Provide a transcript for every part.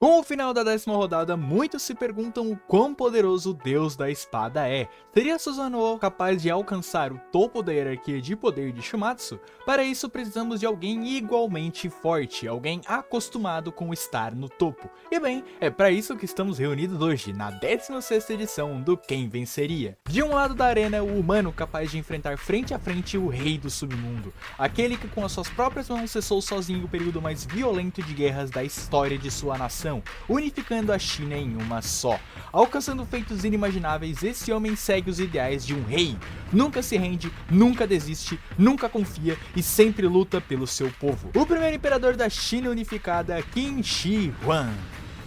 Com o final da 10ª rodada, muitos se perguntam o quão poderoso o Deus da Espada é. Seria Susanoo capaz de alcançar o topo da hierarquia de poder de Shumatsu? Para isso precisamos de alguém igualmente forte, alguém acostumado com estar no topo. E bem, é para isso que estamos reunidos hoje, na 16ª edição do Quem Venceria. De um lado da arena, o humano capaz de enfrentar frente a frente o rei do submundo, aquele que com as suas próprias mãos cessou sozinho o período mais violento de guerras da história de sua nação, unificando a China em uma só. Alcançando feitos inimagináveis, esse homem segue os ideais de um rei. Nunca se rende, nunca desiste, nunca confia e sempre luta pelo seu povo. O primeiro imperador da China unificada, Qin Shi Huang.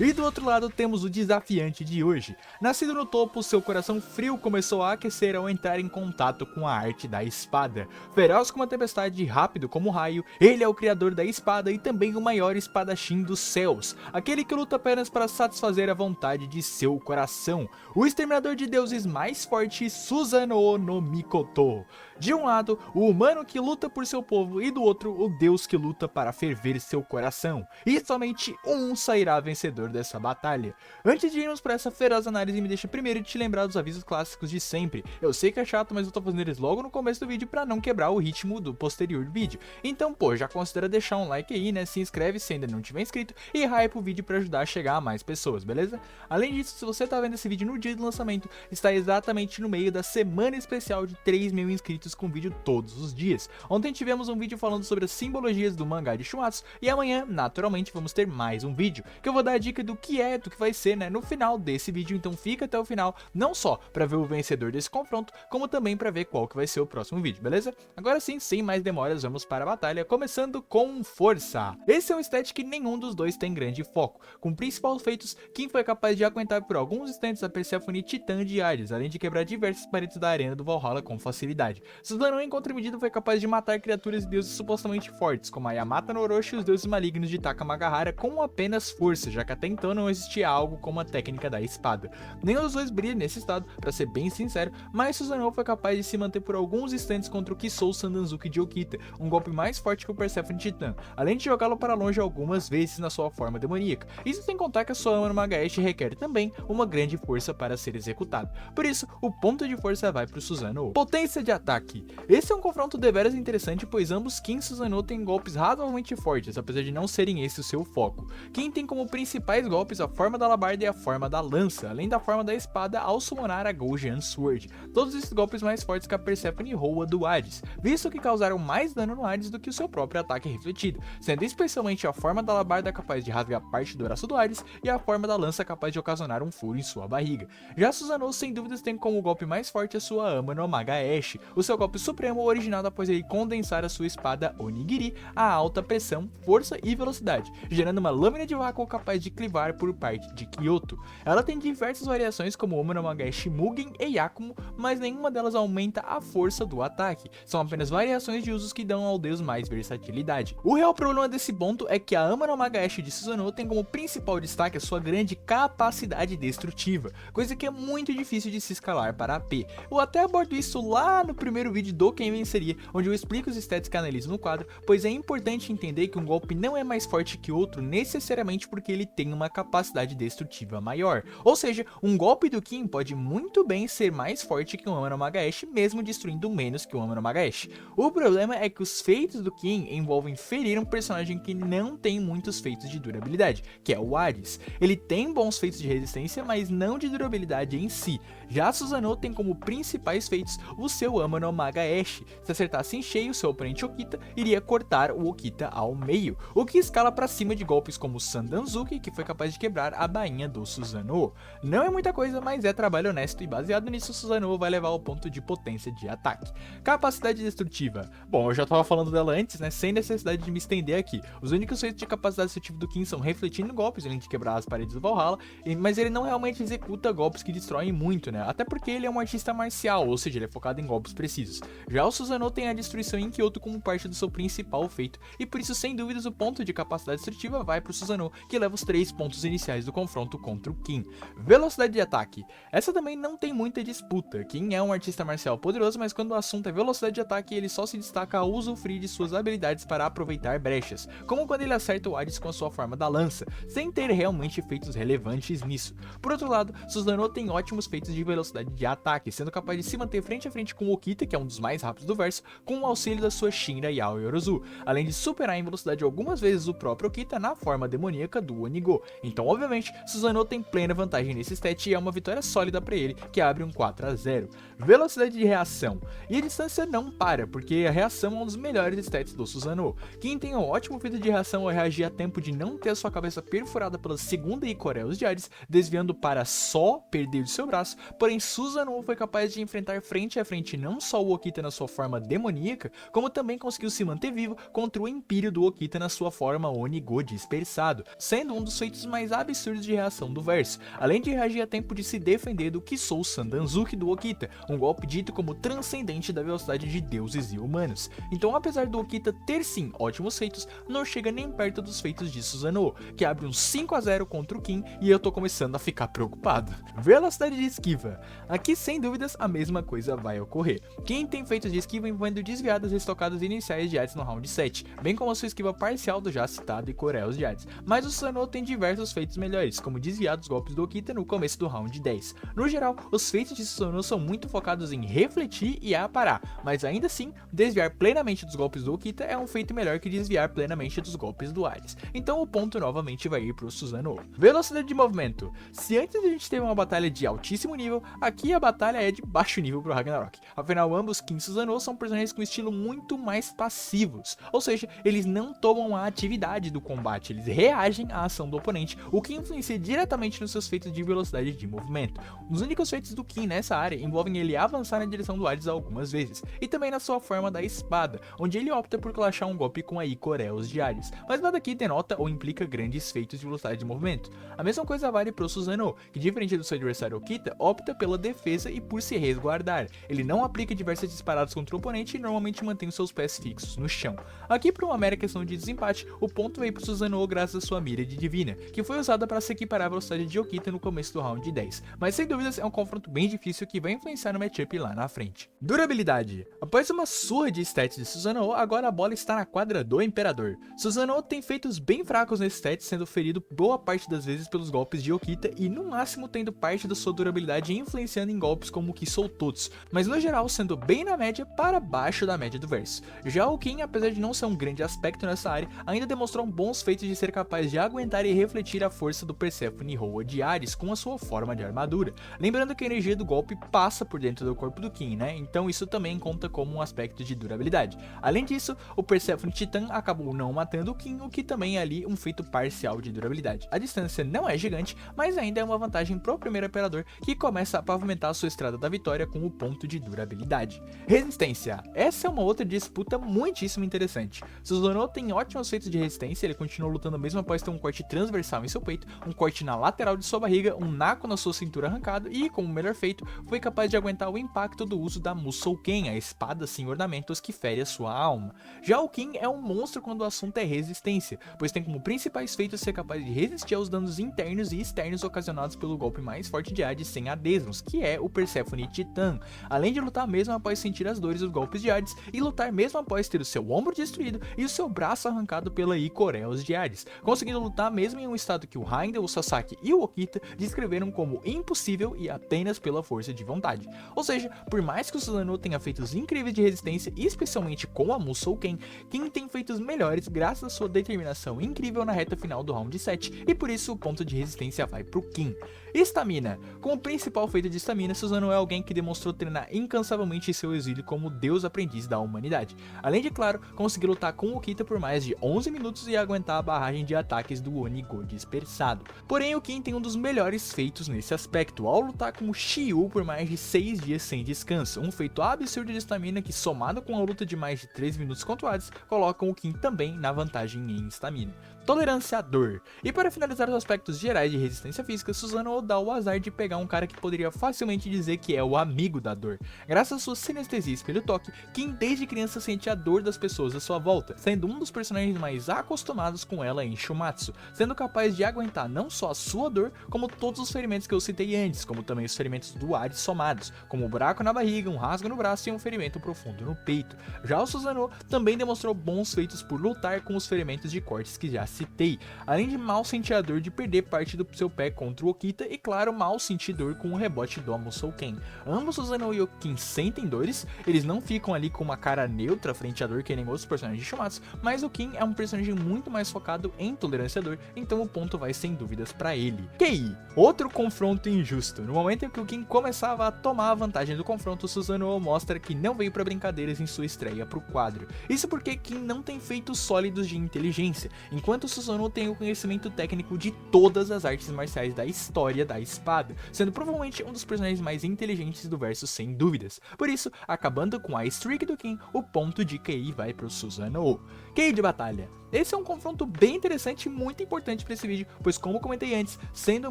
E do outro lado temos o desafiante de hoje. Nascido no topo, seu coração frio começou a aquecer ao entrar em contato com a arte da espada. Feroz como a tempestade e rápido como o raio, ele é o criador da espada e também o maior espadachim dos céus, aquele que luta apenas para satisfazer a vontade de seu coração. O exterminador de deuses mais forte, Susanoo no Mikoto. De um lado, o humano que luta por seu povo e do outro, o deus que luta para ferver seu coração. E somente um sairá vencedor dessa batalha. Antes de irmos para essa feroz análise, me deixa primeiro de te lembrar dos avisos clássicos de sempre. Eu sei que é chato, mas eu tô fazendo eles logo no começo do vídeo para não quebrar o ritmo do posterior do vídeo. Então, pô, já considera deixar um like aí, né? Se inscreve se ainda não tiver inscrito e hype o vídeo para ajudar a chegar a mais pessoas, beleza? Além disso, se você tá vendo esse vídeo no dia do lançamento, está exatamente no meio da semana especial de 3.000 inscritos com vídeo todos os dias. Ontem tivemos um vídeo falando sobre as simbologias do mangá de Shumatsu e amanhã, naturalmente, vamos ter mais um vídeo, que eu vou dar a dica do que vai ser, né, no final desse vídeo. Então fica até o final, não só para ver o vencedor desse confronto, como também para ver qual que vai ser o próximo vídeo, beleza? Agora sim, sem mais demoras, vamos para a batalha, começando com força. Esse é um stat que nenhum dos dois tem grande foco. Com principais feitos, Qin foi capaz de aguentar por alguns instantes a Persephone Titã de Hades, além de quebrar diversas paredes da arena do Valhalla com facilidade. Susanoo, em contramedida, foi capaz de matar criaturas e deuses supostamente fortes, como a Yamata no Orochi e os deuses malignos de Takamagahara, com apenas força, já que até então não existia algo como a técnica da espada. Nenhum dos dois brilha nesse estado, para ser bem sincero, mas Susanoo foi capaz de se manter por alguns instantes contra o Kisou Sandanzuki de Okita, um golpe mais forte que o Persephone Titã, além de jogá-lo para longe algumas vezes na sua forma demoníaca. Isso sem contar que a sua Ama no Magaeshi requer também uma grande força para ser executado. Por isso, o ponto de força vai para o Susanoo. Potência de ataque. Esse é um confronto deveras interessante, pois ambos Qin e Susanoo têm golpes razoavelmente fortes, apesar de não serem esse o seu foco. Qin tem como principais golpes a forma da alabarda e a forma da lança, além da forma da espada ao summonar a Gojian Sword. Todos esses golpes mais fortes que a Persephone roa do Hades, visto que causaram mais dano no Hades do que o seu próprio ataque refletido, sendo especialmente a forma da alabarda capaz de rasgar parte do braço do Hades e a forma da lança capaz de ocasionar um furo em sua barriga. Já Susanoo sem dúvidas tem como golpe mais forte a sua Ama no Magaeshi, o seu golpe supremo originado após ele condensar a sua espada Onigiri a alta pressão, força e velocidade, gerando uma lâmina de vácuo capaz de clivar por parte de Kyoto. Ela tem diversas variações como Oma no Magaeshi Mugen e Yakumo, mas nenhuma delas aumenta a força do ataque, são apenas variações de usos que dão ao deus mais versatilidade. O real problema desse ponto é que a Ama no Magaeshi de Susanoo tem como principal destaque a sua grande capacidade destrutiva, coisa que é muito difícil de se escalar para AP. Eu até abordo isso lá no primeiro vídeo do Quem Venceria, onde eu explico os stats que analiso no quadro, pois é importante entender que um golpe não é mais forte que outro necessariamente porque ele tem uma capacidade destrutiva maior. Ou seja, um golpe do Qin pode muito bem ser mais forte que um Ama no Magaeshi, mesmo destruindo menos que um Ama no Magaeshi. O problema é que os feitos do Qin envolvem ferir um personagem que não tem muitos feitos de durabilidade, que é o Hades. Ele tem bons feitos de resistência, mas não de durabilidade em si. Já Susanoo tem como principais feitos o seu Ama no Magaeshi. Se acertasse em cheio, seu oponente Okita iria cortar o Okita ao meio, o que escala para cima de golpes como o Sandanzuki, que foi capaz de quebrar a bainha do Susanoo. Não é muita coisa, mas é trabalho honesto e baseado nisso, Susanoo vai levar ao ponto de potência de ataque. Capacidade destrutiva. Bom, eu já tava falando dela antes, né, sem necessidade de me estender aqui. Os únicos feitos de capacidade destrutiva do Qin são refletindo golpes, além de quebrar as paredes do Valhalla, mas ele não realmente executa golpes que destroem muito, né, até porque ele é um artista marcial, ou seja, ele é focado em golpes precisos. Já o Susanoo tem a destruição em Kyoto como parte do seu principal feito, e por isso, sem dúvidas, o ponto de capacidade destrutiva vai pro Susanoo, que leva os 3 pontos iniciais do confronto contra o King. Velocidade de ataque. Essa também não tem muita disputa. King é um artista marcial poderoso, mas quando o assunto é velocidade de ataque, ele só se destaca ao usufruir de suas habilidades para aproveitar brechas, como quando ele acerta o Hades com a sua forma da lança, sem ter realmente feitos relevantes nisso. Por outro lado, Susanoo tem ótimos feitos de velocidade de ataque, sendo capaz de se manter frente a frente com o Okita, que é um dos mais rápidos do verso, com o auxílio da sua Shinra Yao Yorozu, além de superar em velocidade algumas vezes o próprio Okita na forma demoníaca do Onigo. Então, obviamente, Susanoo tem plena vantagem nesse stat e é uma vitória sólida para ele, que abre um 4-0. Velocidade de reação. E a distância não para, porque a reação é um dos melhores stats do Susanoo. Quem tem um ótimo feito de reação ao reagir a tempo de não ter a sua cabeça perfurada pela segunda Ikoreos de Hades, desviando para só perder de seu braço, porém Susanoo foi capaz de enfrentar frente a frente não só o Okita na sua forma demoníaca, como também conseguiu se manter vivo contra o Império do Okita na sua forma Onigo dispersado, sendo um dos feitos mais absurdos de reação do verso, além de reagir a tempo de se defender do Kisou Sandanzuki do Okita, um golpe dito como transcendente da velocidade de deuses e humanos. Então, apesar do Okita ter sim ótimos feitos, não chega nem perto dos feitos de Susanoo, que abre um 5-0 contra o King, e eu tô começando a ficar preocupado. Velocidade de esquiva. Aqui, sem dúvidas, a mesma coisa vai ocorrer. Quem tem feitos de esquiva envolvendo desviadas e estocadas iniciais de Hades no round 7, bem como a sua esquiva parcial do já citado Ikoreos de Hades. Mas o Susanoo tem diversos feitos melhores, como desviar dos golpes do Okita no começo do round 10. No geral, os feitos de Susanoo são muito focados em refletir e aparar, mas ainda assim, desviar plenamente dos golpes do Okita é um feito melhor que desviar plenamente dos golpes do Hades. Então o ponto novamente vai ir pro Susanoo. Velocidade de movimento. Se antes a gente teve uma batalha de altíssimo nível, aqui a batalha é de baixo nível pro Ragnarok. Afinal, ambos King e Susanoo são personagens com estilo muito mais passivos, ou seja, eles não tomam a atividade do combate, eles reagem à ação do oponente, o que influencia diretamente nos seus feitos de velocidade de movimento. Os únicos feitos do King nessa área envolvem ele avançar na direção do Hades algumas vezes, e também na sua forma da espada, onde ele opta por clashar um golpe com a Ikoreos de Hades, mas nada aqui denota ou implica grandes feitos de velocidade de movimento. A mesma coisa vale pro Susanoo, que diferente do seu adversário Okita, opta pela defesa e por se resguardar. Ele não aplica diversas disparadas contra o oponente e normalmente mantém os seus pés fixos no chão. Aqui, por uma mera questão de desempate, o ponto veio pro Susanoo graças à sua mira de divina, que foi usada para se equiparar à velocidade de Okita no começo do round 10, mas sem dúvidas é um confronto bem difícil que vai influenciar no matchup lá na frente. Durabilidade. Após uma surra de stats de Susanoo, agora a bola está na quadra do Imperador. Susanoo tem feitos bem fracos nesse stat, sendo ferido boa parte das vezes pelos golpes de Okita e no máximo tendo parte da sua durabilidade influenciando em golpes como o Kisou Totsu, mas no geral sendo bem na média para baixo da média do verso. Já o King, apesar de não ser um grande aspecto nessa área, ainda demonstrou bons feitos de ser capaz de aguentar e refletir a força do Persephone Hoa de Ares com a sua forma de armadura. Lembrando que a energia do golpe passa por dentro do corpo do King, né? Então isso também conta como um aspecto de durabilidade. Além disso, o Persephone Titã acabou não matando o King, o que também é ali um feito parcial de durabilidade. A distância não é gigante, mas ainda é uma vantagem pro primeiro Imperador, que começa a pavimentar a sua estrada da vitória com o ponto de durabilidade. Resistência. Essa é uma outra disputa muitíssimo interessante. Susanoo tem ótimos feitos de resistência, ele continua lutando mesmo após ter um corte transversal em seu peito, um corte na lateral de sua barriga, um naco na sua cintura arrancado e, como melhor feito, foi capaz de aguentar o impacto do uso da Musouken, a espada sem ornamentos que fere a sua alma. Já o King é um monstro quando o assunto é resistência, pois tem como principais feitos ser capaz de resistir aos danos internos e externos ocasionados pelo golpe mais forte de Hades sem adesmos, que é o Persephone Titã, além de lutar mesmo após sentir as dores dos golpes de Hades e lutar mesmo após ter o seu ombro destruído e o seu braço arrancado pela Ikoreos de Hades, conseguindo lutar mesmo em um estado que o Heimdall, o Sasaki e o Okita descreveram como impossível e apenas pela força de vontade. Ou seja, por mais que o Susanoo tenha feitos incríveis de resistência, especialmente com a Musouken, King tem feitos melhores graças à sua determinação incrível na reta final do round 7, e por isso o ponto de resistência vai pro King. Estamina. Como principal feito de estamina, Susanoo é alguém que demonstrou treinar incansavelmente em seu exílio como deus aprendiz da humanidade, além de, claro, conseguir lutar com o Okita por mais de 11 minutos e aguentar a barragem de ataques do Onigo dispersado. Porém, o King tem um dos melhores feitos nesse aspecto, ao lutar com o Shiryu por mais de 6 dias sem descanso, um feito absurdo de estamina que, somado com a luta de mais de 3 minutos contra o Hades, colocam o King também na vantagem em estamina. Tolerância à dor. E para finalizar os aspectos gerais de resistência física, Susanoo dá o azar de pegar um cara que poderia facilmente dizer que é o amigo da dor. Graças à sua sinestesia e espelho toque, Kim desde criança sente a dor das pessoas à sua volta, sendo um dos personagens mais acostumados com ela em Shumatsu, sendo capaz de aguentar não só a sua dor, como todos os ferimentos que eu citei antes, como também os ferimentos do Hades somados, como um buraco na barriga, um rasgo no braço e um ferimento profundo no peito. Já o Susanoo também demonstrou bons feitos por lutar com os ferimentos de cortes que já citei, além de mal sentir a dor de perder parte do seu pé contra o Okita e claro, mal sentir dor com o rebote do Musouken. Ambos Susanoo e o Kim sentem dores, eles não ficam ali com uma cara neutra frente à dor que nem outros personagens de Shumatsu, mas o Kim é um personagem muito mais focado em tolerância à dor, então o ponto vai sem dúvidas pra ele. QI, outro confronto injusto. No momento em que o Kim começava a tomar a vantagem do confronto, Susanoo mostra que não veio pra brincadeiras em sua estreia pro quadro. Isso porque Kim não tem feitos sólidos de inteligência, enquanto Susanoo tem o conhecimento técnico de todas as artes marciais da história da espada, sendo provavelmente um dos personagens mais inteligentes do verso sem dúvidas. Por isso, acabando com a streak do Kim, o ponto de QI vai pro Susanoo. QI de batalha. Esse é um confronto bem interessante e muito importante para esse vídeo, pois como comentei antes, sendo um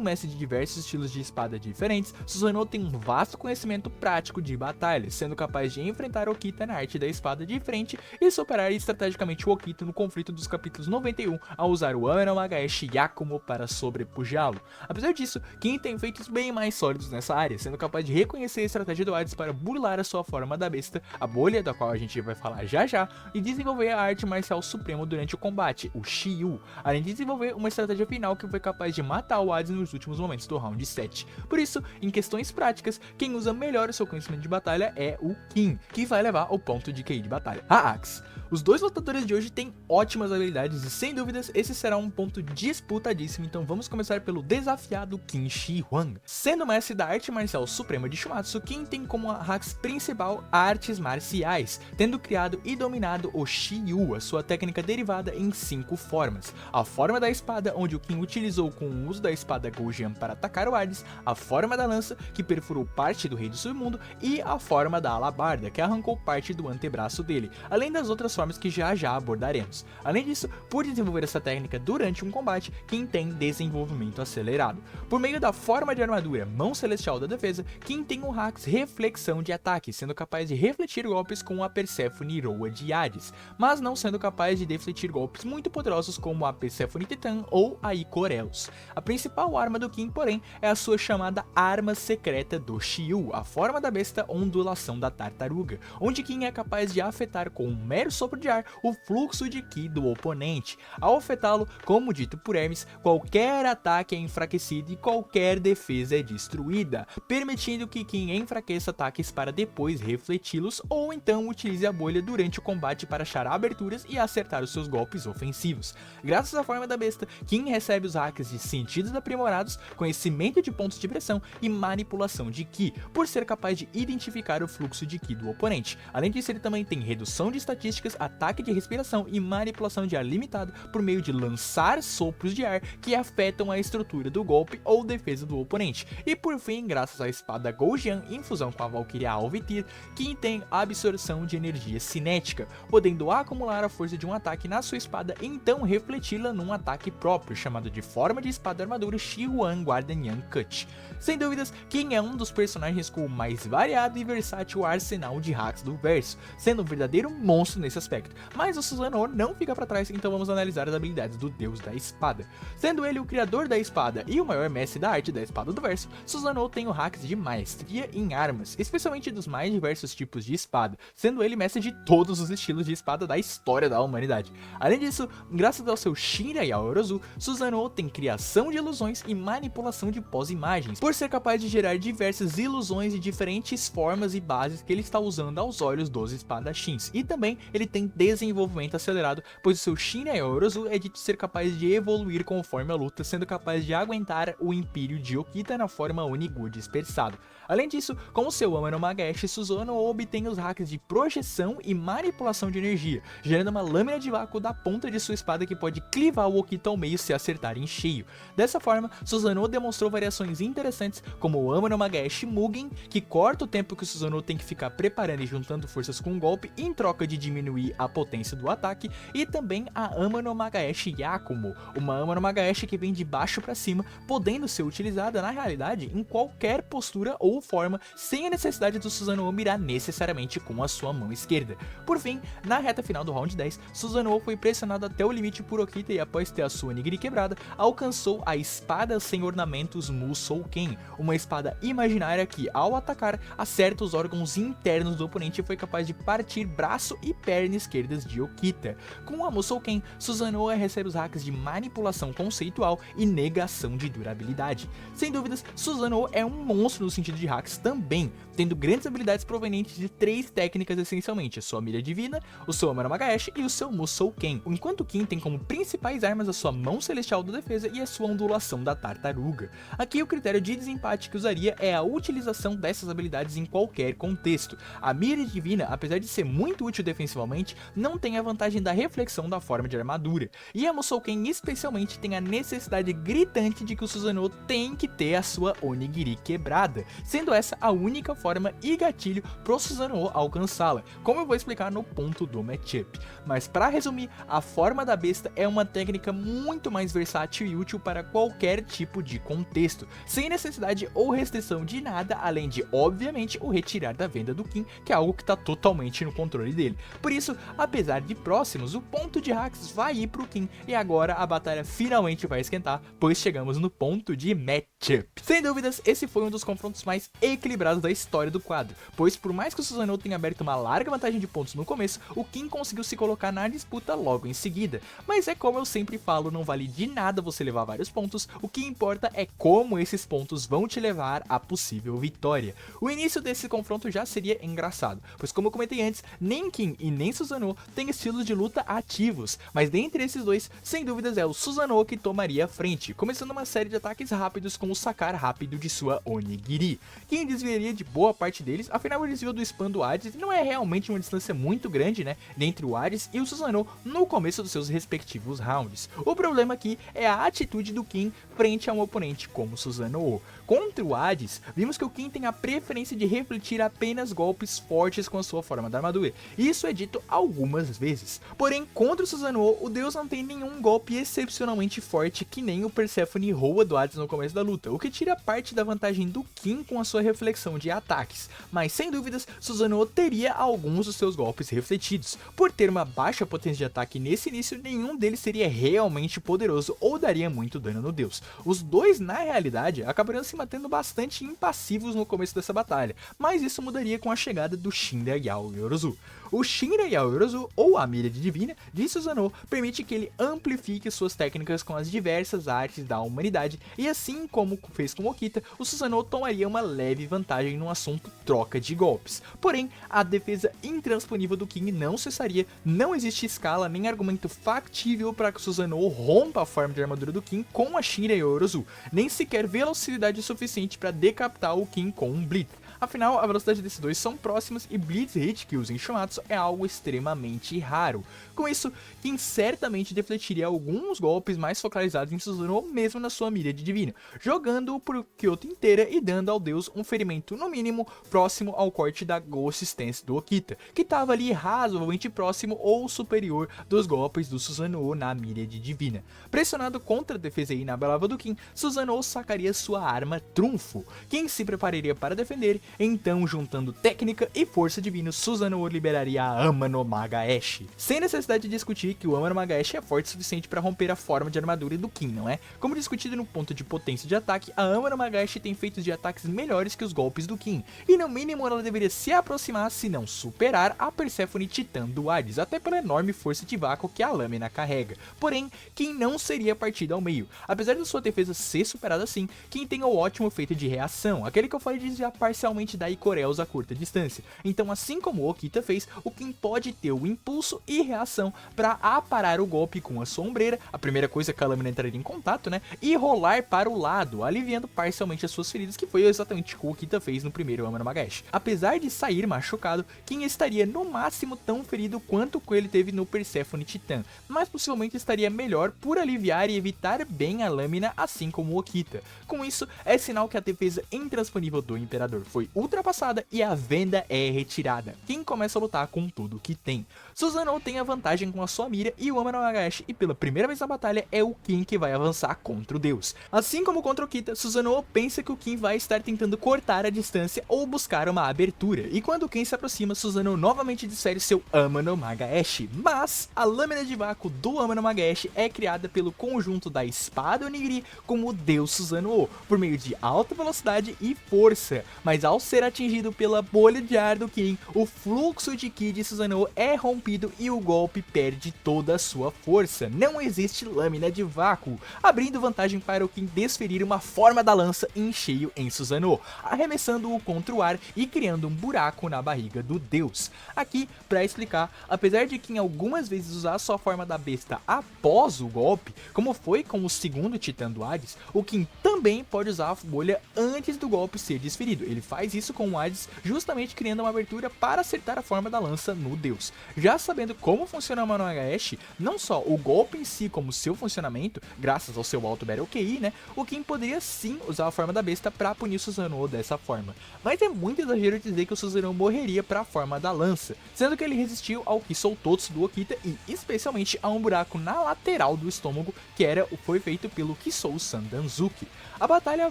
mestre de diversos estilos de espada diferentes, Susanoo tem um vasto conhecimento prático de batalha, sendo capaz de enfrentar Okita na arte da espada de frente e superar estrategicamente o Okita no conflito dos capítulos 91 ao usar o Ame no Magaeshi Yakumo para sobrepujá-lo. Apesar disso, Kim tem feitos bem mais sólidos nessa área, sendo capaz de reconhecer a estratégia do Hades para burlar a sua forma da besta, a bolha da qual a gente vai falar já já, e desenvolver a arte marcial suprema durante o combate, o Shiryu, além de desenvolver uma estratégia final que foi capaz de matar o Hades nos últimos momentos do round 7. Por isso, em questões práticas, quem usa melhor o seu conhecimento de batalha é o Kim, que vai levar ao ponto de QI de batalha. A Axe. Os dois lutadores de hoje têm ótimas habilidades e sem dúvidas esse será um ponto disputadíssimo, então vamos começar pelo desafiado Kim Shi Huang. Sendo mestre da arte marcial suprema de Shumatsu, Kim tem como a Axe principal artes marciais, tendo criado e dominado o Shiryu, a sua técnica derivada em 5 formas. A forma da espada, onde o Kim utilizou com o uso da espada Gojian para atacar o Hades, a forma da lança, que perfurou parte do rei do submundo, e a forma da alabarda, que arrancou parte do antebraço dele, além das outras formas que já abordaremos. Além disso, por desenvolver essa técnica durante um combate, Kim tem desenvolvimento acelerado. Por meio da forma de armadura mão celestial da defesa, Kim tem o Axe reflexão de ataque, sendo capaz de refletir golpes com a Perséfone Roa de Hades, mas não sendo capaz de defletir golpes muito poderosos como a Perséfone Titã ou a Icoreus. A principal arma do Kim, porém, é a sua chamada arma secreta do Shiryu, a forma da besta ondulação da tartaruga, onde Kim é capaz de afetar com um mero sopro de ar o fluxo de Ki do oponente. Ao afetá-lo, como dito por Hermes, qualquer ataque é enfraquecido e qualquer defesa é destruída, permitindo que Kim enfraqueça ataques para depois refleti-los ou então utilize a bolha durante o combate para achar aberturas e acertar os seus golpes ofensivos. Graças à forma da besta, Kim recebe os hacks de sentidos aprimorados, conhecimento de pontos de pressão e manipulação de Ki, por ser capaz de identificar o fluxo de Ki do oponente. Além disso, ele também tem redução de estatísticas, ataque de respiração e manipulação de ar limitado por meio de lançar sopros de ar que afetam a estrutura do golpe ou defesa do oponente. E por fim, graças à espada Gojian em fusão com a Valkyria Alvityr, Kim tem absorção de energia cinética, podendo acumular a força de um ataque na sua espada e então refleti-la num ataque próprio, chamado de forma de espada armadura Shihuan Guardian Cut. Sem dúvidas, Kim é um dos personagens com o mais variado e versátil arsenal de hacks do verso, sendo um verdadeiro monstro nesse aspecto, mas o Susanoo não fica para trás, então vamos analisar as habilidades do deus da espada. Sendo ele o criador da espada e o maior mestre da arte da espada do verso, Susanoo tem o hacks de maestria em armas, especialmente dos mais diversos tipos de espada, sendo ele mestre de todos os estilos de espada da história da humanidade. Além disso, graças ao seu Shinra e ao Orozu, Susanoo tem criação de ilusões e manipulação de pós-imagens, por ser capaz de gerar diversas ilusões de diferentes formas e bases que ele está usando aos olhos dos espadachins, e também ele tem desenvolvimento acelerado, pois o seu Shinra e Orozu é dito ser capaz de evoluir conforme a luta, sendo capaz de aguentar o Império de Okita na forma Onigu dispersado. Além disso, com o seu Ame no Magaeshi, Susanoo obtém os hacks de projeção e manipulação de energia, gerando uma lâmina de vácuo da ponta de sua espada que pode clivar o Okita ao meio se acertar em cheio. Dessa forma, Susanoo demonstrou variações interessantes, como o Ame no Magaeshi Mugen, que corta o tempo que o Susanoo tem que ficar preparando e juntando forças com um golpe em troca de diminuir diminuir a potência do ataque, e também a Ama no Magaeshi Yakumo, uma Ama no Magaeshi que vem de baixo para cima, podendo ser utilizada na realidade em qualquer postura ou forma, sem a necessidade do Susanoo mirar necessariamente com a sua mão esquerda. Por fim, na reta final do round 10, Susanoo foi pressionado até o limite por Okita e após ter a sua onigiri quebrada, alcançou a espada sem ornamentos Musouken, uma espada imaginária que, ao atacar, acerta os órgãos internos do oponente e foi capaz de partir braço e perna esquerdas de Okita. Com a Musouken, Susanoo recebe os hacks de manipulação conceitual e negação de durabilidade. Sem dúvidas, Susanoo é um monstro no sentido de hacks também, tendo grandes habilidades provenientes de 3 técnicas essencialmente: a sua mira divina, o seu Ama no Magaeshi e o seu Musouken, enquanto Kin tem como principais armas a sua mão celestial da defesa e a sua ondulação da tartaruga. Aqui o critério de desempate que usaria é a utilização dessas habilidades em qualquer contexto. A mira divina, apesar de ser muito útil defensivamente, não tem a vantagem da reflexão da forma de armadura, e a Musouken especialmente tem a necessidade gritante de que o Susanoo tem que ter a sua onigiri quebrada, sendo essa a única forma e gatilho pro Susanoo alcançá-la, como eu vou explicar no ponto do matchup. Mas para resumir, a forma da besta é uma técnica muito mais versátil e útil para qualquer tipo de contexto, sem necessidade ou restrição de nada, além de, obviamente, o retirar da venda do Kin, que é algo que está totalmente no controle dele. Por isso, apesar de próximos, o ponto de hacks vai ir pro Kin, e agora a batalha finalmente vai esquentar, pois chegamos no ponto de matchup. Sem dúvidas, esse foi um dos confrontos mais equilibrados da história do quadro, pois por mais que o Susanoo tenha aberto uma larga vantagem de pontos no começo, o Kin conseguiu se colocar na disputa logo em seguida. Mas é como eu sempre falo, não vale de nada você levar vários pontos, o que importa é como esses pontos vão te levar à possível vitória. O início desse confronto já seria engraçado, pois como eu comentei antes, nem Kin e nem Susanoo têm estilos de luta ativos, mas dentre esses dois, sem dúvidas é o Susanoo que tomaria a frente, começando uma série de ataques rápidos com o sacar rápido de sua onigiri. Kin desviaria de boa parte deles, afinal ele desviou do spam do Hades e não é realmente uma distância muito grande, né, entre o Hades e o Susanoo no começo dos seus respectivos rounds. O problema aqui é a atitude do Kin frente a um oponente como Susanoo. Contra o Hades, vimos que o Kin tem a preferência de refletir apenas golpes fortes com a sua forma da armadura. Isso é dito algumas vezes. Porém, contra o Susanoo, o deus não tem nenhum golpe excepcionalmente forte que nem o Persephone Roa do Hades no começo da luta, o que tira parte da vantagem do Kin com a sua reflexão de ataques. Mas sem dúvidas, Susanoo teria alguns dos seus golpes refletidos. Por ter uma baixa potência de ataque nesse início, nenhum deles seria realmente poderoso ou daria muito dano no deus. Os dois, na realidade, acabariam se mantendo bastante impassivos no começo dessa batalha, mas isso mudaria com a chegada do Shinra Yaoyorozu. O Shinra Yaoyorozu, ou a mira divina, de Susanoo, permite que ele amplifique suas técnicas com as diversas artes da humanidade, e assim como fez com Okita, o Susanoo tomaria uma leve vantagem no assunto troca de golpes. Porém, a defesa intransponível do King não cessaria, não existe escala nem argumento factível para que o Susanoo rompa a forma de armadura do King com a Shinra Yaoyorozu, nem sequer velocidade suficiente para decapitar o King com um Blitz. Afinal, a velocidade desses dois são próximas e Blitz Hit Kills em Shumatsu é algo extremamente raro. Com isso, Kin certamente defletiria alguns golpes mais focalizados em Susanoo mesmo na sua mira de divino, jogando-o por Kyoto inteira e dando ao deus um ferimento no mínimo próximo ao corte da Ghost Stance do Okita, que estava ali razoavelmente próximo ou superior dos golpes do Susanoo na mira de divina. Pressionado contra a defesa inabalável do Kin, Susanoo sacaria sua arma trunfo. Kin se prepararia para defender, então juntando técnica e força divina, Susanoo liberaria a Ama no Magaeshi. Sem necessidade de discutir que o Ama no Magaeshi é forte o suficiente para romper a forma de armadura do Kin, não é? Como discutido no ponto de potência de ataque, a Ama no Magaeshi tem feitos de ataques melhores que os golpes do Kin, e no mínimo ela deveria se aproximar, se não superar, a Persephone Titã do Hades, até pela enorme força de vácuo que a lâmina carrega. Porém, Kin não seria partido ao meio. Apesar de sua defesa ser superada assim, Kin tem o ótimo efeito de reação, aquele que eu falei de desviar parcialmente da Ikoreus a curta distância. Então, assim como o Okita fez, o Kin pode ter o impulso e reação para aparar o golpe com a sua ombreira, a primeira coisa que a lâmina entraria em contato, né, e rolar para o lado, aliviando parcialmente as suas feridas, que foi exatamente o que o Okita fez no primeiro Ama no Magaeshi. Apesar de sair machucado, Kin estaria no máximo tão ferido quanto o que ele teve no Persephone Titã, mas possivelmente estaria melhor por aliviar e evitar bem a lâmina lâmina, assim como o Okita. Com isso, é sinal que a defesa intransponível do Imperador foi ultrapassada e a venda é retirada. King começa a lutar com tudo que tem. Susanoo tem a vantagem com a sua mira e o Ama no Nagaeshi, e pela primeira vez na batalha é o King que vai avançar contra o deus. Assim como contra o Okita, Susanoo pensa que o King vai estar tentando cortar a distância ou buscar uma abertura, e quando o King se aproxima, Susanoo novamente desfere seu Ama no Nagaeshi, mas a lâmina de vácuo do Ama no Nagaeshi é criada pelo conjunto da espada Onigiri com o deus Susanoo, por meio de alta velocidade e força, mas ao ser atingido pela bolha de ar do King, o fluxo de Ki de Susanoo é rompido e o golpe perde toda a sua força. Não existe lâmina de vácuo, abrindo vantagem para o King desferir uma forma da lança em cheio em Susanoo, arremessando-o contra o ar e criando um buraco na barriga do deus. Aqui, para explicar, apesar de King algumas vezes usar sua forma da besta após o golpe, como foi com o segundo titã do Hades, o King também pode usar a bolha antes do golpe ser desferido. Ele faz isso com o Hades, justamente criando uma abertura para acertar a forma da lança no deus. Já sabendo como funciona o Ama no Nagaeshi, não só o golpe em si como seu funcionamento, graças ao seu alto Battle QI, né, o King poderia sim usar a forma da besta para punir Susanoo dessa forma. Mas é muito exagero dizer que o Susanoo morreria para a forma da lança, sendo que ele resistiu ao Ki Soutotsu do Okita e especialmente a um buraco na lateral do estômago que foi feito pelo Kisou Sandanzuki. A batalha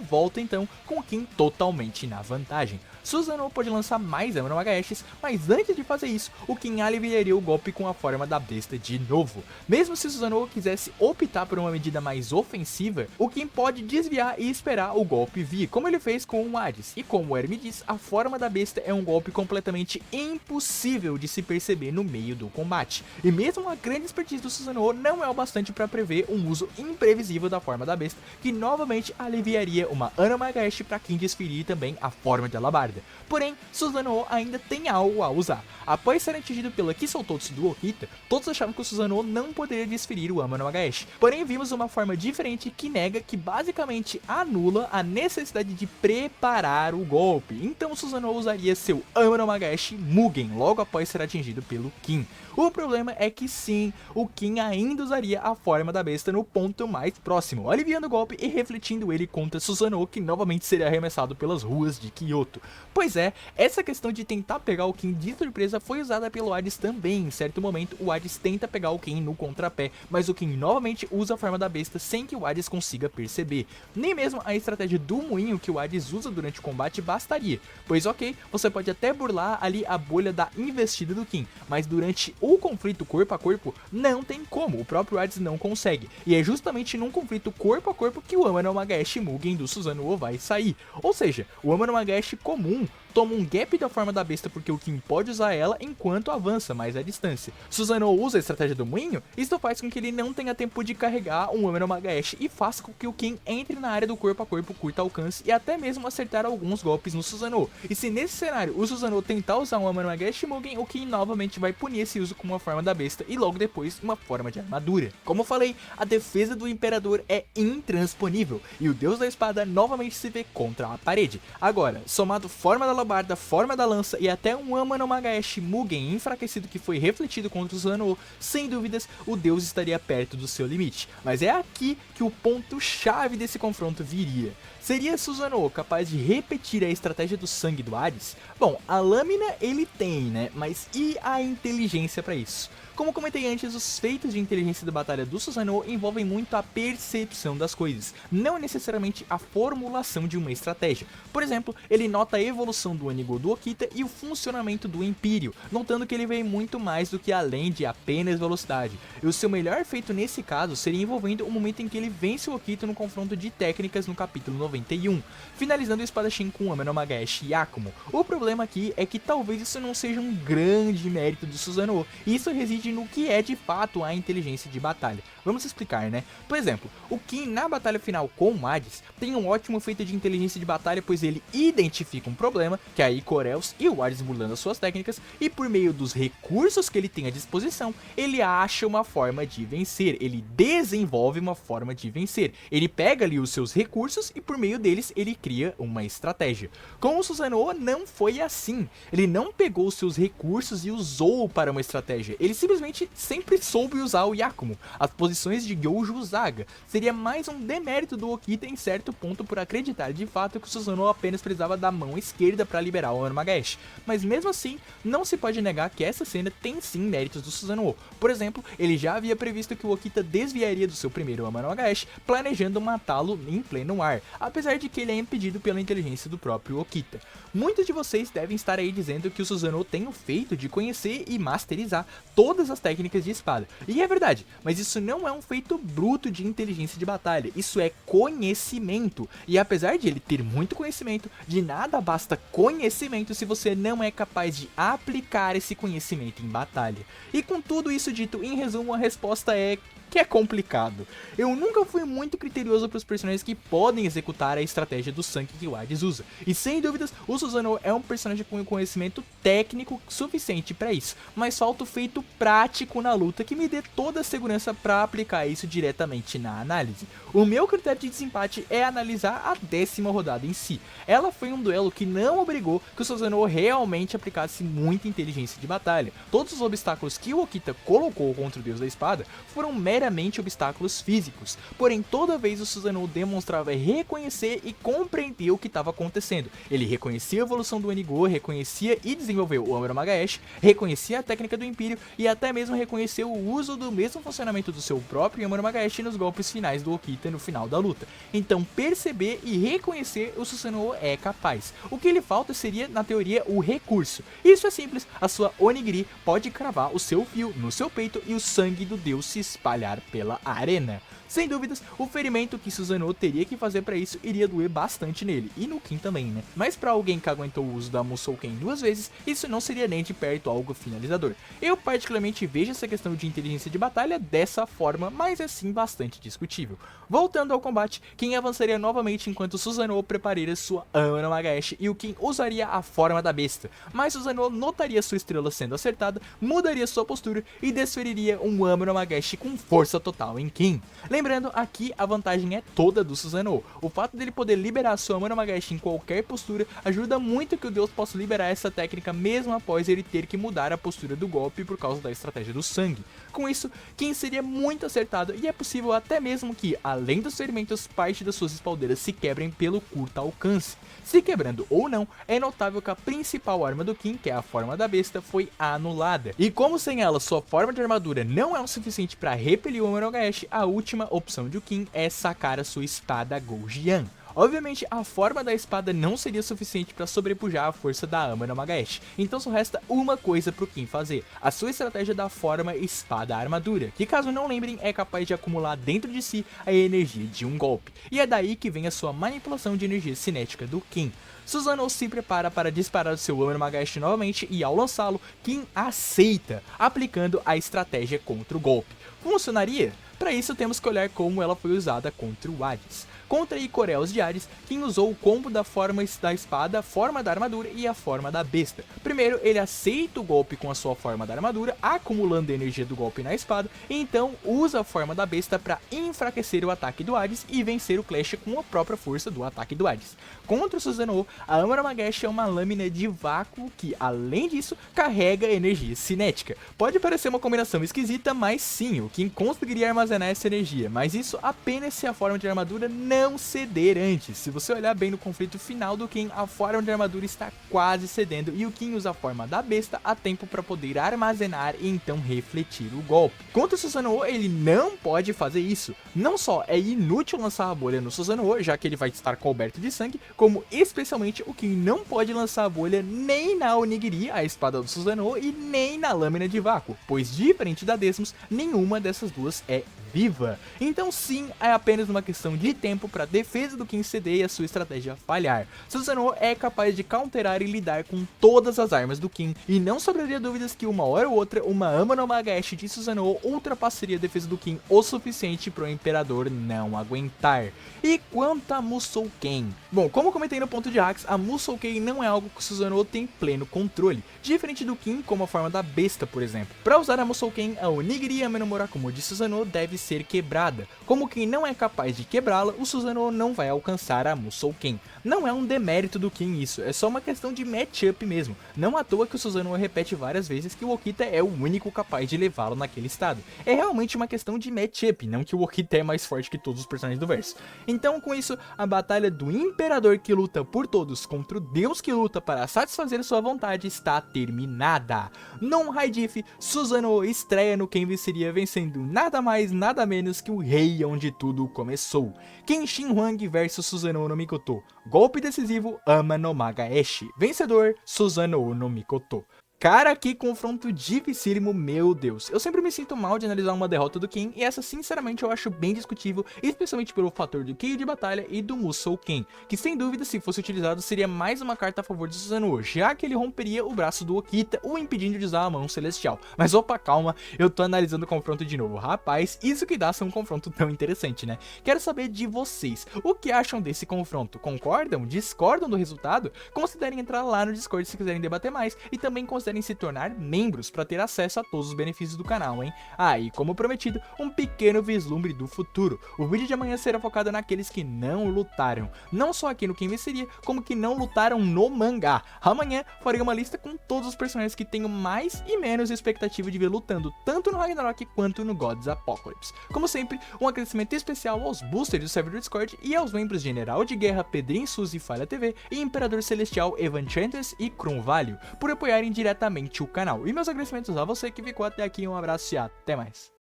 volta então com o King totalmente na vantagem. Susanoo pode lançar mais Ama no Nagaeshis, mas antes de fazer isso, o King aliviaria o golpe com a forma da besta de novo. Mesmo se Susanoo quisesse optar por uma medida mais ofensiva, o King pode desviar e esperar o golpe vir, como ele fez com o Hades. E como o Hermes diz, a forma da besta é um golpe completamente impossível de se perceber no meio do combate. E mesmo a grande expertise do Susanoo não é o bastante para prever um uso imprevisível da forma da besta, que novamente aliviaria uma Ama no Nagaeshi para King desferir também a forma de alabarda. Porém, Susanoo ainda tem algo a usar. Após ser atingido pela Ki Soutotsu do Okita, todos achavam que o Susanoo não poderia desferir o Ama no Nagaeshi. Porém, vimos uma forma diferente que nega, que basicamente anula a necessidade de preparar o golpe. Então Susanoo usaria seu Ama no Nagaeshi Mugen logo após ser atingido pelo King. O problema é que sim, o King ainda usaria a forma da besta no ponto mais próximo, aliviando o golpe e refletindo ele contra Susanoo, que novamente seria arremessado pelas ruas de Kyoto. Pois é, essa questão de tentar pegar o King de surpresa foi usada pelo Hades também. Em certo momento, o Hades tenta pegar o King no contrapé, mas o King novamente usa a forma da besta sem que o Hades consiga perceber. Nem mesmo a estratégia do moinho que o Hades usa durante o combate bastaria, pois ok, você pode até burlar ali a bolha da investida do King, mas durante o conflito corpo a corpo não tem como, o próprio Hades não consegue, e é justamente num conflito corpo a corpo que o Ama no Nagaeshi Mugen do Susanoo vai sair. Ou seja, o Ama no Nagaeshi comum toma um gap da forma da besta porque o King pode usar ela enquanto avança mais à distância. Susanoo usa a estratégia do moinho, isso faz com que ele não tenha tempo de carregar um Ama no Nagaeshi e faça com que o King entre na área do corpo a corpo curto alcance e até mesmo acertar alguns golpes no Susanoo. E se nesse cenário o Susanoo tentar usar um Ama no Nagaeshi Mugen, o King novamente vai punir esse uso com uma forma da besta e logo depois uma forma de armadura. Como eu falei, a defesa do Imperador é intransponível e o Deus da Espada novamente se vê contra a parede. Agora, somado forma da alabarda, forma da lança e até um Ama no Nagaeshi Mugen enfraquecido que foi refletido contra o Susanoo, sem dúvidas o deus estaria perto do seu limite. Mas é aqui que o ponto chave desse confronto viria. Seria Susanoo capaz de repetir a estratégia do sangue do Hades? Bom, a lâmina ele tem, né? Mas e a inteligência para isso? Como comentei antes, os feitos de inteligência da batalha do Susanoo envolvem muito a percepção das coisas, não necessariamente a formulação de uma estratégia. Por exemplo, ele nota a evolução do Onigo do Okita e o funcionamento do Empírio, notando que ele veio muito mais do que além de apenas velocidade. E o seu melhor feito nesse caso seria envolvendo o momento em que ele vence o Okita no confronto de técnicas no capítulo 91, finalizando o espadachim com o Ama no Nagaeshi Yakumo. O problema aqui é que talvez isso não seja um grande mérito do Susanoo, e isso reside no que é de fato a inteligência de batalha. Vamos explicar, né? Por exemplo, o King na batalha final com o Hades tem um ótimo feito de inteligência de batalha, pois ele identifica um problema, que é a Icoreus e o Hades burlando as suas técnicas, e por meio dos recursos que ele tem à disposição, ele acha uma forma de vencer, ele desenvolve uma forma de vencer, ele pega ali os seus recursos e por meio deles ele cria uma estratégia. Com o Susanoo não foi assim, ele não pegou os seus recursos e usou para uma estratégia, ele simplesmente simplesmente sempre soube usar o Yakumo, as posições de Gyouju Usaga. Seria mais um demérito do Okita em certo ponto por acreditar de fato que o Susanoo apenas precisava da mão esquerda para liberar o Ame no Magaeshi. Mas mesmo assim, não se pode negar que essa cena tem sim méritos do Susanoo. Por exemplo, ele já havia previsto que o Okita desviaria do seu primeiro Ame no Magaeshi, planejando matá-lo em pleno ar, apesar de que ele é impedido pela inteligência do próprio Okita. Muitos de vocês devem estar aí dizendo que o Susanoo tem o feito de conhecer e masterizar todas as técnicas de espada. E é verdade, mas isso não é um feito bruto de inteligência de batalha, isso é conhecimento. E apesar de ele ter muito conhecimento, de nada basta conhecimento se você não é capaz de aplicar esse conhecimento em batalha. E com tudo isso dito, em resumo, a resposta é que é complicado. Eu nunca fui muito criterioso para os personagens que podem executar a estratégia do sangue que o Hades usa. E sem dúvidas, o Susanoo é um personagem com conhecimento técnico suficiente para isso, mas falta o feito prático na luta que me dê toda a segurança para aplicar isso diretamente na análise. O meu critério de desempate é analisar a 10ª rodada em si. Ela foi um duelo que não obrigou que o Susanoo realmente aplicasse muita inteligência de batalha. Todos os obstáculos que o Okita colocou contra o Deus da Espada foram meramente obstáculos físicos, porém toda vez o Susanoo demonstrava reconhecer e compreender o que estava acontecendo. Ele reconhecia a evolução do Enigo, reconhecia e desenvolveu o Ame no Magaeshi, reconhecia a técnica do Império e até mesmo reconheceu o uso do mesmo funcionamento do seu próprio Ame no Magaeshi nos golpes finais do Okita no final da luta. Então perceber e reconhecer o Susanoo é capaz. O que lhe falta seria, na teoria, o recurso. Isso é simples, a sua Onigiri pode cravar o seu fio no seu peito e o sangue do deus se espalhar pela arena. Sem dúvidas, o ferimento que Susanoo teria que fazer para isso iria doer bastante nele, e no Kin também, né? Mas para alguém que aguentou o uso da Musouken 2 vezes, isso não seria nem de perto algo finalizador. Eu particularmente vejo essa questão de inteligência de batalha dessa forma, mas é sim bastante discutível. Voltando ao combate, Kin avançaria novamente enquanto Susanoo prepararia sua Ame no Magaeshi e o Kin usaria a forma da besta, mas Susanoo notaria sua estrela sendo acertada, mudaria sua postura e desferiria um Ame no Magaeshi com força total em Kin. Lembrando, aqui a vantagem é toda do Susanoo. O fato dele poder liberar sua Ame no Magaeshi em qualquer postura ajuda muito que o deus possa liberar essa técnica mesmo após ele ter que mudar a postura do golpe por causa da estratégia do sangue. Com isso, Kin seria muito acertado e é possível até mesmo que, além dos ferimentos, parte das suas espaldeiras se quebrem pelo curto alcance. Se quebrando ou não, é notável que a principal arma do Kin, que é a forma da besta, foi anulada. E como sem ela sua forma de armadura não é o suficiente para repelir o Ame no Magaeshi, a última opção de Kin é sacar a sua espada Goujian. Obviamente, a forma da espada não seria suficiente para sobrepujar a força da Ame no Magaeshi, então só resta uma coisa pro Kin fazer, a sua estratégia da forma espada-armadura, que caso não lembrem é capaz de acumular dentro de si a energia de um golpe, e é daí que vem a sua manipulação de energia cinética do Kin. Susanoo se prepara para disparar o seu Ame no Magaeshi novamente e ao lançá-lo, Kin aceita, aplicando a estratégia contra o golpe. Funcionaria? Para isso temos que olhar como ela foi usada contra o Hades. Contra Ikoreos de Hades, Kin usou o combo da forma da espada, a forma da armadura e a forma da besta. Primeiro, ele aceita o golpe com a sua forma da armadura, acumulando a energia do golpe na espada, e então usa a forma da besta para enfraquecer o ataque do Hades e vencer o Clash com a própria força do ataque do Hades. Contra o Susanoo, a Ame no Magaeshi é uma lâmina de vácuo que, além disso, carrega energia cinética. Pode parecer uma combinação esquisita, mas sim, o Kin conseguiria armazenar essa energia, mas isso apenas se a forma de armadura não ceder antes. Se você olhar bem no conflito final do Kin, a forma de armadura está quase cedendo e o Kin usa a forma da besta a tempo para poder armazenar e então refletir o golpe. Contra o Susanoo, ele não pode fazer isso. Não só é inútil lançar a bolha no Susanoo, já que ele vai estar coberto de sangue, como especialmente o Kin não pode lançar a bolha nem na Onigiri, a espada do Susanoo, e nem na lâmina de vácuo, pois diferente da Desmos, nenhuma dessas duas é viva. Então sim, é apenas uma questão de tempo para a defesa do Kin ceder e a sua estratégia falhar. Susanoo é capaz de counterar e lidar com todas as armas do Kin, e não sobraria dúvidas que uma hora ou outra, uma Ame no Magaeshi de Susanoo ultrapassaria a defesa do Kin o suficiente para o Imperador não aguentar. E quanto a Musouken? Bom, como comentei no ponto de hacks, a Musouken não é algo que Susanoo tem pleno controle, diferente do Kin como a forma da besta, por exemplo. Para usar a Musouken, a Onigiri Ame no Murakumo de Susanoo deve ser quebrada. Como quem não é capaz de quebrá-la, o Susanoo não vai alcançar a Musou Ken. Não é um demérito do Ken isso, é só uma questão de matchup mesmo. Não à toa que o Susanoo repete várias vezes que o Okita é o único capaz de levá-lo naquele estado. É realmente uma questão de matchup, não que o Okita é mais forte que todos os personagens do verso. Então com isso, a batalha do Imperador que luta por todos contra o Deus que luta para satisfazer sua vontade está terminada. Num Raidif, Susanoo estreia no Ken venceria vencendo nada mais nada menos que o rei onde tudo começou. Kenshin Huang vs Susanoo no Mikoto. Golpe decisivo, Ama no Magaeshi. Vencedor, Susanoo no Mikoto. Cara, que confronto dificílimo, meu Deus. Eu sempre me sinto mal de analisar uma derrota do Ken, e essa sinceramente eu acho bem discutível, especialmente pelo fator do Kei de batalha e do Musou Ken, que sem dúvida se fosse utilizado seria mais uma carta a favor de Susanoo, já que ele romperia o braço do Okita, o impedindo de usar a mão celestial. Mas opa, calma, eu tô analisando o confronto de novo. Rapaz, isso que dá ser um confronto tão interessante, né? Quero saber de vocês, o que acham desse confronto? Concordam? Discordam do resultado? Considerem entrar lá no Discord se quiserem debater mais, e também considerem se tornar membros para ter acesso a todos os benefícios do canal, hein? Ah, e como prometido, um pequeno vislumbre do futuro. O vídeo de amanhã será focado naqueles que não lutaram, não só aqui no Quem Venceria, como que não lutaram no mangá. Amanhã farei uma lista com todos os personagens que tenho mais e menos expectativa de ver lutando, tanto no Ragnarok quanto no Gods Apocalypse. Como sempre, um agradecimento especial aos boosters do servidor do Discord e aos membros General de Guerra Pedrinho Suzy Falha TV e Imperador Celestial Evanchantes e Cromvalho por apoiarem diretamente o canal. E meus agradecimentos a você que ficou até aqui, um abraço e até mais.